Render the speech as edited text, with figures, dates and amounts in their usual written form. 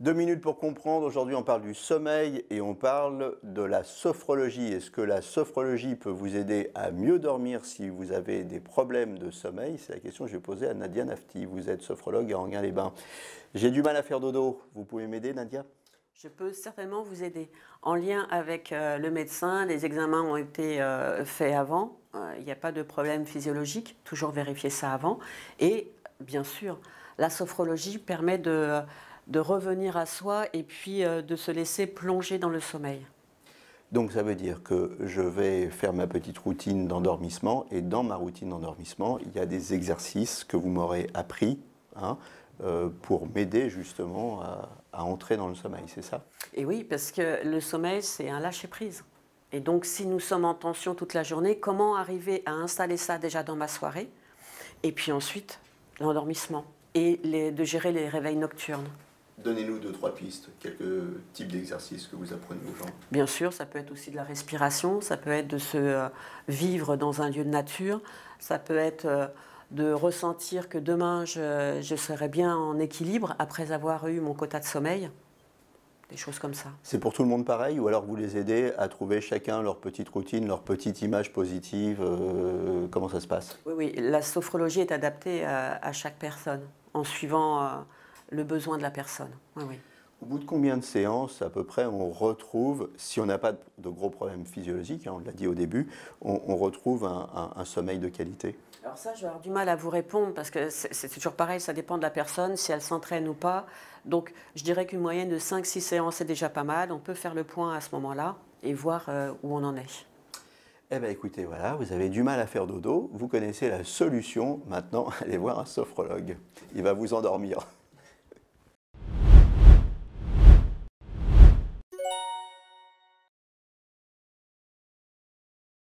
2 minutes pour comprendre. Aujourd'hui, on parle du sommeil et on parle de la sophrologie. Est-ce que la sophrologie peut vous aider à mieux dormir si vous avez des problèmes de sommeil? C'est la question que je vais poser à Nadia Nafti. Vous êtes sophrologue à Enghien-les-Bains. J'ai du mal à faire dodo. Vous pouvez m'aider, Nadia? Je peux certainement vous aider. En lien avec le médecin, les examens ont été faits avant. Il n'y a pas de problème physiologique. Toujours vérifier ça avant. Et bien sûr, la sophrologie permet de revenir à soi et puis de se laisser plonger dans le sommeil. Donc ça veut dire que je vais faire ma petite routine d'endormissement et dans ma routine d'endormissement, il y a des exercices que vous m'aurez appris hein, pour m'aider justement à entrer dans le sommeil, c'est ça? Et oui, parce que le sommeil, c'est un lâcher-prise. Et donc, si nous sommes en tension toute la journée, comment arriver à installer ça déjà dans ma soirée? Et puis ensuite, l'endormissement. Et de gérer les réveils nocturnes. Donnez-nous 2, 3 pistes, quelques types d'exercices que vous apprenez aux gens. Bien sûr, ça peut être aussi de la respiration, ça peut être de se vivre dans un lieu de nature, ça peut être de ressentir que demain je serai bien en équilibre après avoir eu mon quota de sommeil, des choses comme ça. C'est pour tout le monde pareil ou alors vous les aidez à trouver chacun leur petite routine, leur petite image positive, comment ça se passe? Oui, oui, la sophrologie est adaptée à chaque personne en suivant le besoin de la personne. Oui, oui. Au bout de combien de séances, à peu près, on retrouve, si on n'a pas de gros problèmes physiologiques, hein, on l'a dit au début, on retrouve un sommeil de qualité? Alors ça, je vais avoir du mal à vous répondre parce que c'est toujours pareil, ça dépend de la personne, si elle s'entraîne ou pas. Donc je dirais qu'une moyenne de 5-6 séances est déjà pas mal. On peut faire le point à ce moment-là et voir où on en est. Eh bien écoutez, voilà, vous avez du mal à faire dodo, vous connaissez la solution, maintenant allez voir un sophrologue, il va vous endormir.